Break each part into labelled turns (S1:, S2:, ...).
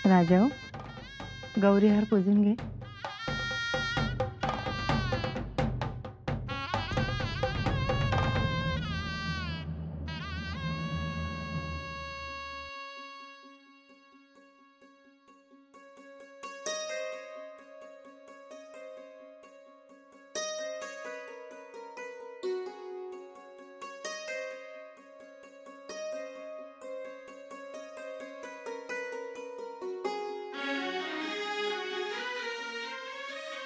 S1: राजाओ, गौरीहार पूजून घे.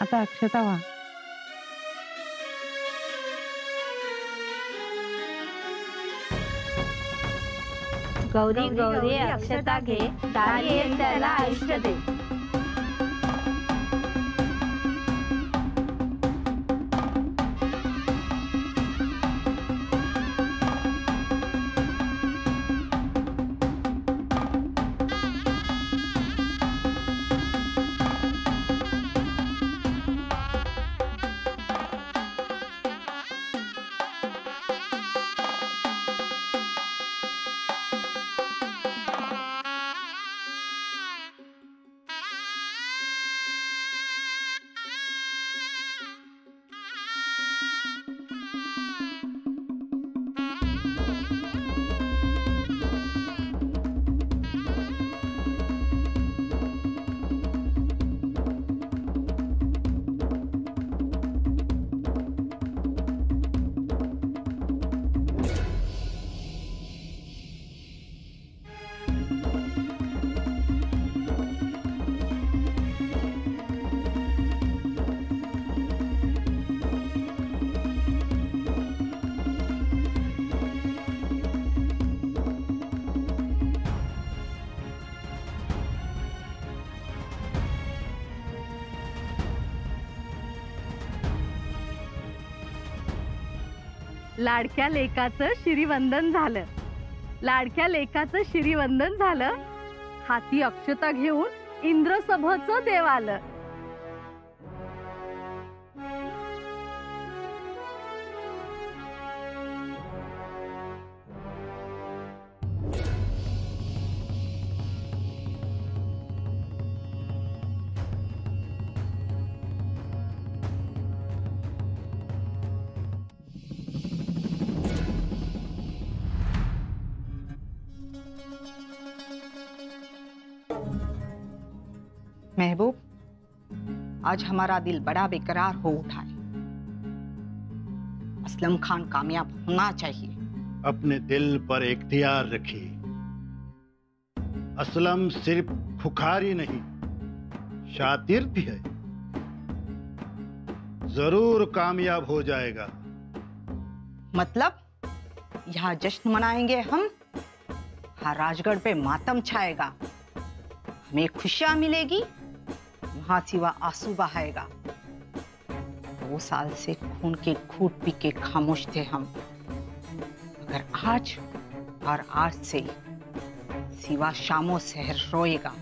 S1: आता अक्षता व्हा.
S2: गौरी गौरी अक्षता घे, दारी येईल त्याला आयुष्य दे.
S1: लाडक्या लेकाचं शिरीवंदन झालं. लाडक्या लेकाचं शिरीवंदन झालं. हाती अक्षता घेऊन इंद्रसभेचं देव आलं.
S3: महबूब, आज हमारा दिल बड़ा बेकरार हो उठा है. असलम खान कामयाब होना चाहिए.
S4: अपने दिल पर इख्तियार रखिए. असलम सिर्फ खुखारी नहीं, शातिर भी है. जरूर कामयाब हो जाएगा.
S3: मतलब यहाँ जश्न मनाएंगे हम, हाँ राजगढ़ पे मातम छाएगा. हमें खुशियां मिलेगी, वहां सिवा आंसू बहाएगा. 2 साल से खून के घूंट पी के खामोश थे हम, मगर आज और आज से सिवा शामो शहर रोएगा.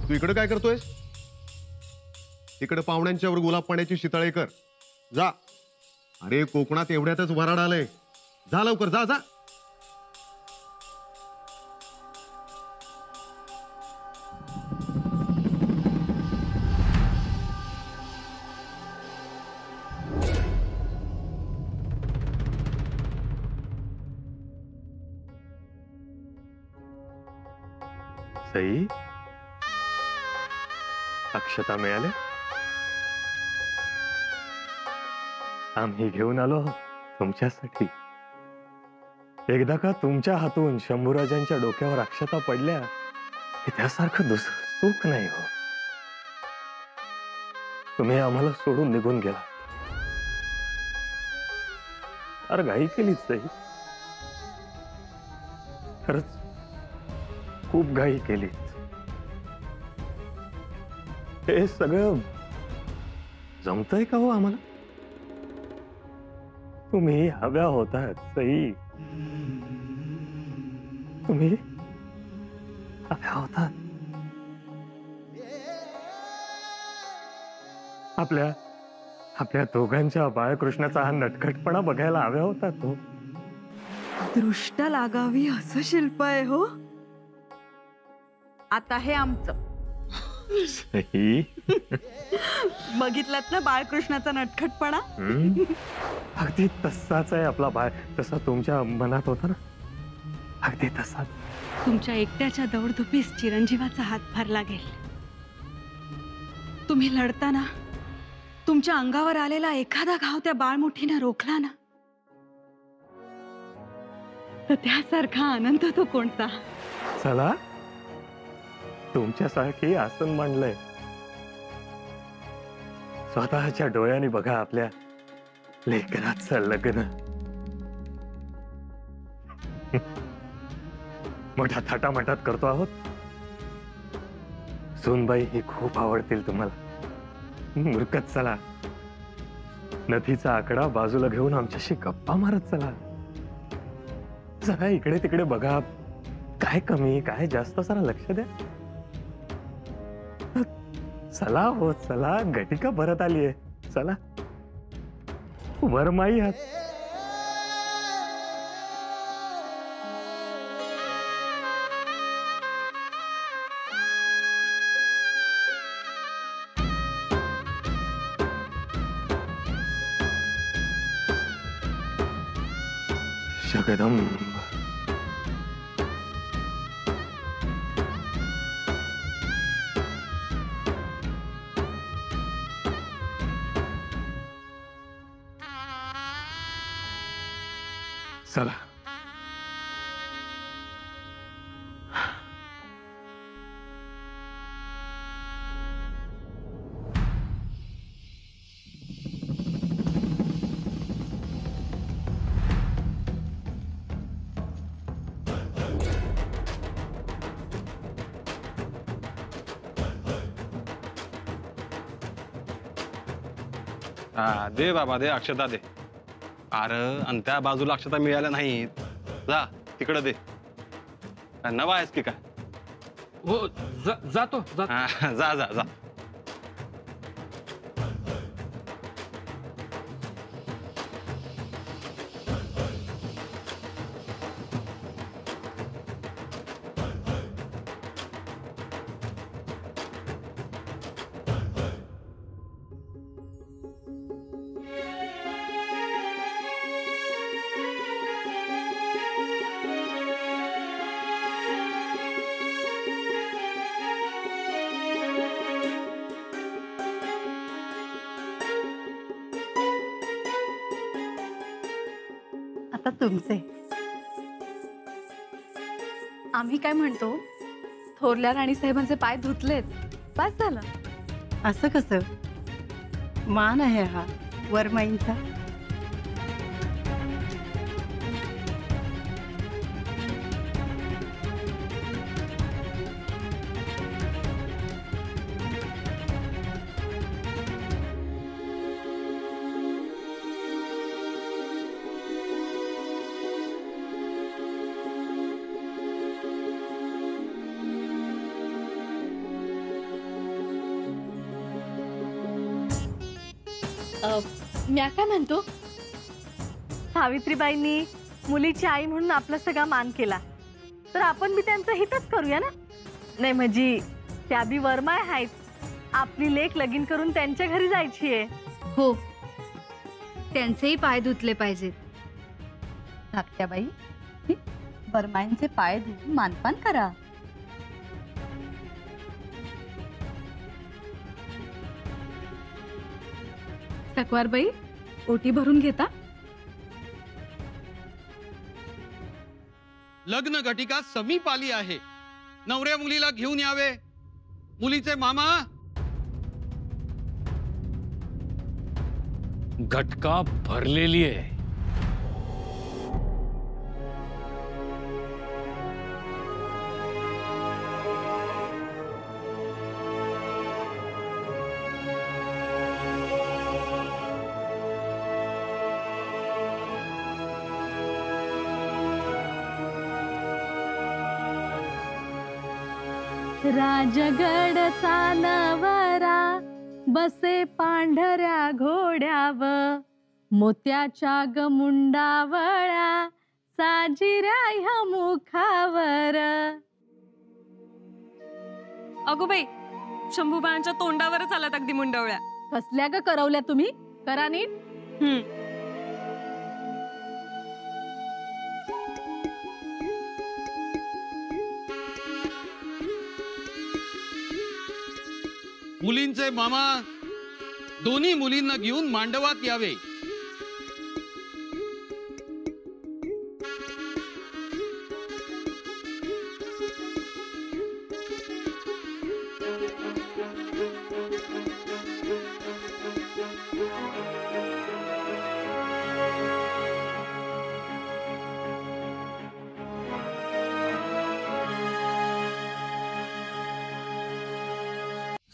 S5: तू इकडे काय करतोयस? तिकडे पाहुण्यांच्या वर गुलाब पाण्याची शिताळे कर. जा. अरे कोकणात एवढ्यातच वराड आलंय. जा लवकर, जा जा.
S6: सई, अक्षता मिळाल्या. आम्ही घेऊन आलो तुमच्यासाठी. एकदा का तुमच्या हातून शंभूराजांच्या डोक्यावर अक्षता पडल्या, त्यासारखं दुसरं सुख नाही हो. तुम्ही आम्हाला सोडून निघून गेला. अरे घाई केलीच सई, खरंच खूप घाई केलीच. हे सगळं जमतंय का हो आम्हाला? तुम्ही हव्या होतात सई, तुम्ही हव्या होतात. आपल्या आपल्या दोघांच्या बाळकृष्णाचा हा नटखटपणा बघायला हव्या होतात तो.
S7: दृष्ट लागावी असं शिल्प आहे हो. आता हे आमचं.
S6: सई,
S7: बघितलात ना बाळकृष्णाचा नटखटपणा.
S6: अगदी तसाच आहे आपला बाळ, तसा तुमच्या मनात होता ना, अगदी तसाच.
S7: तुमच्या एकट्याच्या दौडधुपीस चिरंजीवाचा हातभार लागेल. तुम्ही लढताना तुमच्या अंगावर आलेला एखादा घाव त्या बाळमुठीनं रोखला ना, तर त्यासारखा आनंद तो कोणता.
S6: चला, तुमच्यासाठी आसन मांडलंय. स्वतःच्या डोळ्यांनी बघा आपल्या लेकराचं लग्न. मोठ्या थाटामाटात करतो आहोत. सूनबाई ही खूप आवडतील तुम्हाला. मुरकत चला, नदीचा आकडा बाजूला घेऊन आमच्याशी गप्पा मारत चला. जरा इकडे तिकडे बघा, काय कमी काय जास्त जरा लक्ष द्या. चला हो चला, घटिका परत आलीये. चला, वरमाई आहात. जगदंब. चला,
S8: दे बाबा दे, अक्षता दे. अरे आणि त्या बाजूला अक्षता मिळाल्या नाहीत. जा तिकडे दे. नवा आहेस की काय?
S9: हो जातो.
S8: हा, जा जा जा.
S1: आता तुमचे. आम्ही काय म्हणतो, थोरल्या राणीसाहेबांचे पाय धुतलेत, बस झालं.
S10: असं कसं? मान आहे हा वरमाईंचा.
S1: म्या काय म्हणतो, सावित्रीबाईंनी मुलीची आई म्हणून आपला सगळा मान केला, तर आपण बी त्यांचं हितच करूया ना. नाही म्हणजे त्या बी वरमाय आहेत. आपली लेक लगीन करून त्यांच्या घरी जायची आहे.
S2: हो, त्यांचेही पाय धुतले पाहिजेत.
S10: धाकट्याबाई, वरमाईंचे पाय धुवून मानपान करा.
S1: तक्वारबाई, ओटी भरून घेता.
S9: लग्न घटिका समीप आली आहे. नवऱ्या मुलीला घेऊन यावे. मुलीचे मामा. घटका भरलेली आहे.
S1: राजगडचा नवरा बसे पांढऱ्या घोड्यावर, मोत्याच्या ग मुंडावळ्या साजिऱ्या ह्या मुखावर.
S11: अगो बाई, शंभूबाळांच्या तोंडावरच आलात अगदी मुंडवळ्या.
S1: कसल्या ग करवल्या तुम्ही? करा नीट.
S9: मुलींचे मामा दोन्ही मुलींना घेऊन मांडवात यावे.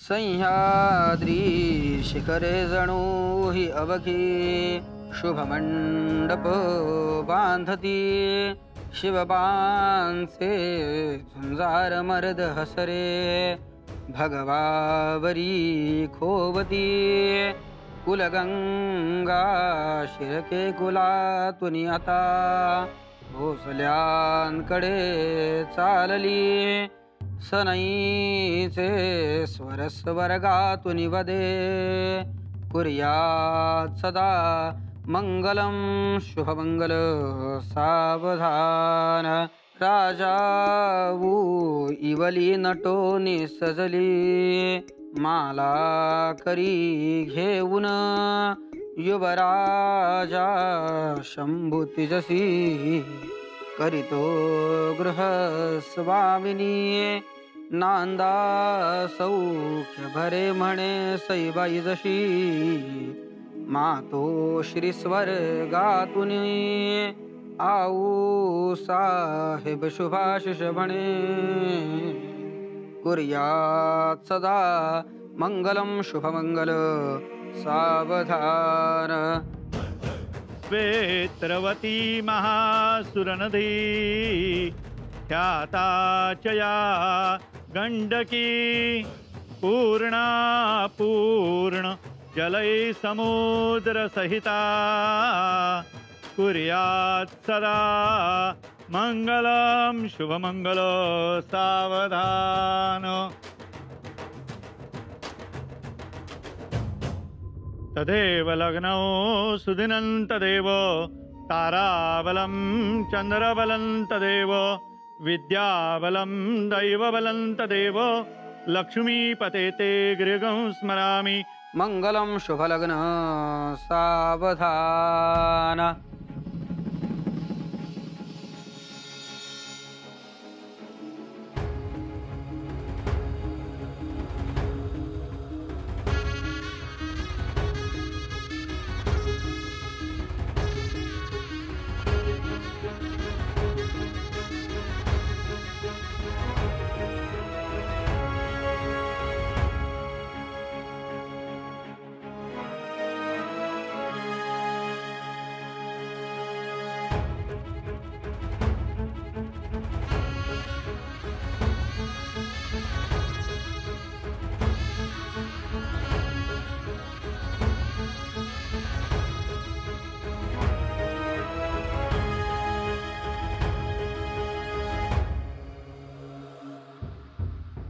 S12: सह्याद्री शिखरे जणू हि अवघी शुभमंडप बांधती. शिवबांचे झुंजार मर्द हसरे भगवावरी खोवती. कुलगंगा शिरके कुलातुनी आता भोसल्यांकडे चालली. सनईचे स्वरस्वर गातुन वदे कुर्यात् सदा मंगलम शुभमंगल सावधान. राजावू इवली नटोनी सजली माला करी घेऊन. युवराजा शंभू तिजसी करितो गृह स्वामिनी. नांदा सौख्य भरे म्हणे सईबाई जशी मातो श्री स्वर्गातुनी. आऊ साहेब शुभाशिष म्हणे कुर्यात् सदा मंगलम शुभमंगल सावधान.
S4: श्वेत्रवती महासुरनदी ख्याता चया गंडकी. पूर्णा पूर्ण जलै समुद्र सहिता कुर्यात् सदा मंगलम शुभमंगल सावधान. तदेव लग्नौ सुदिनं तदेव ताराबलं चंद्रबलं तदेव विद्याबलं दैवबलं तदेव लक्ष्मीपते ते गृहं स्मरामि.
S12: मंगलम शुभलग्न सावधान.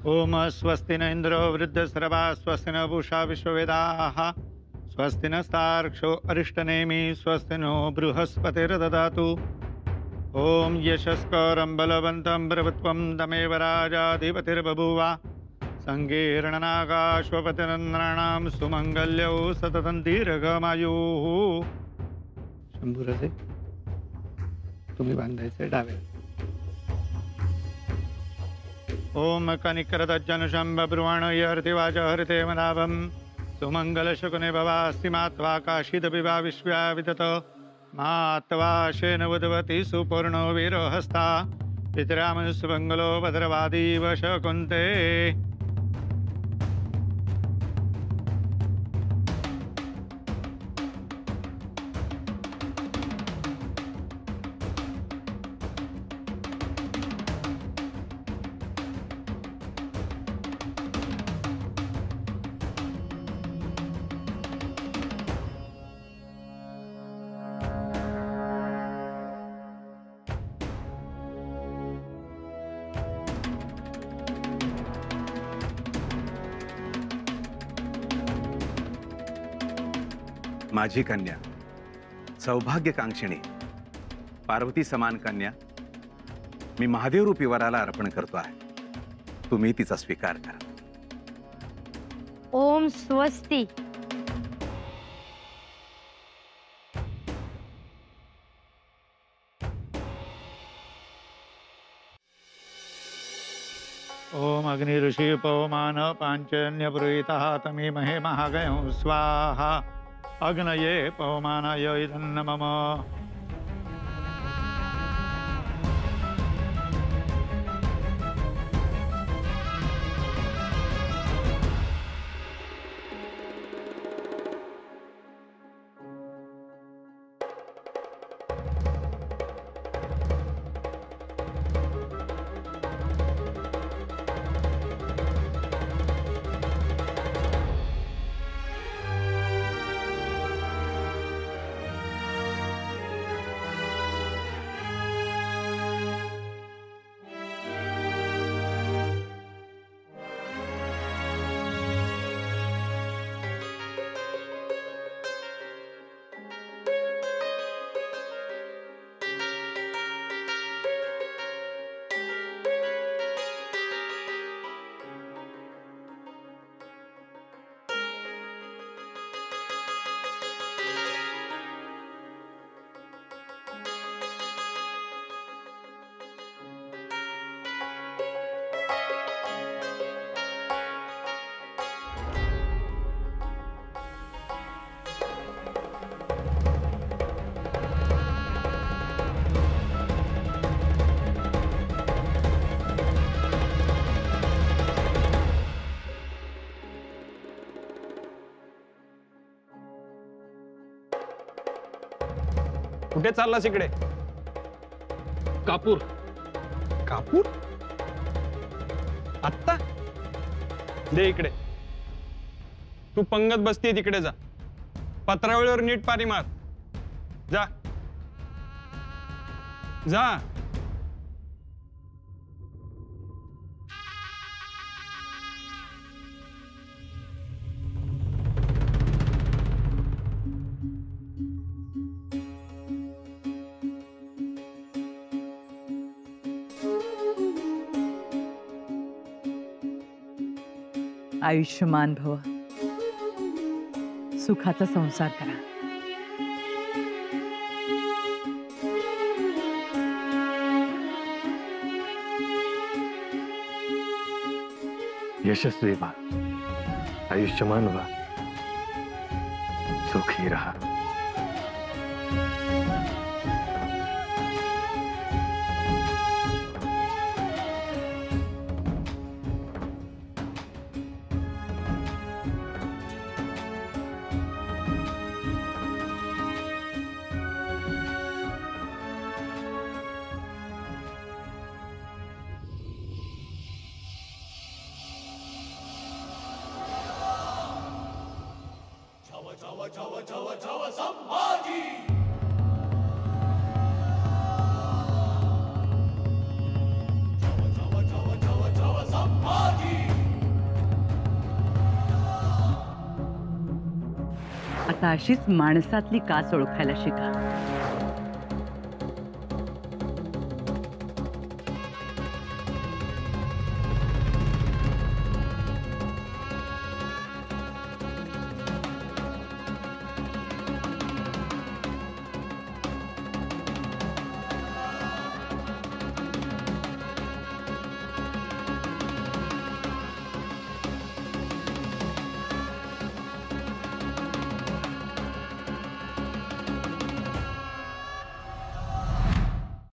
S4: ओम स्वस्ति न इंद्रो वृद्धस्रवा स्वस्ति न पूषा विश्ववेदाः स्वस्ति नस्तार्क्ष्यो अरिष्टनेमि स्वस्ति नो बृहस्पतिर्ददातु. ओम यशस्करं बलवन्तं प्रभुत्वं तमेव राजाधिपतिर्बभूव. संगीर्णनागाश्वपतिनन्दनानां सुमंगल्यौ सततं दीर्घमायुः. शंभूराजे तुम्ही बांधायचे डावे. ओम कनिकरदज्जनुषं ब्रुवाण यर्तिवाच हरिते मनाभं सुमंगलशकुने भवास्ति मात्वा काशीदपिबा विश्व्या विदत. मात्वा शेन उद्वती सुपूर्णो वीरहस्ता पितराम सुमंगलो भद्रवादीव शकुन्ते.
S13: माझी कन्या, सौभाग्यकांक्षिणी, पार्वती समान कन्या मी महादेव रूपी वराला अर्पण करतो आहे. तुम्ही तिचा स्वीकार करा.
S2: ओम स्वस्ती.
S14: ओम अग्नि ऋषि पवमान पांचन्य पुरोहितः तमीमहे महागयं स्वाहा. अग्नये पवमानाय इदं मम.
S8: कुठे चाललास इकडे? कापूर. कापूर आत्ता दे इकडे. तू पंगत बसती तिकडे जा. पत्रावळीवर नीट पाणी मार. जा जा.
S15: आयुष्यमान भव. सुखाचा संसार करा.
S6: यशस्वी व्हा, आयुष्यमान व्हा, सुखी रहा.
S15: आता अशीच माणसातली कास ओळखायला शिका.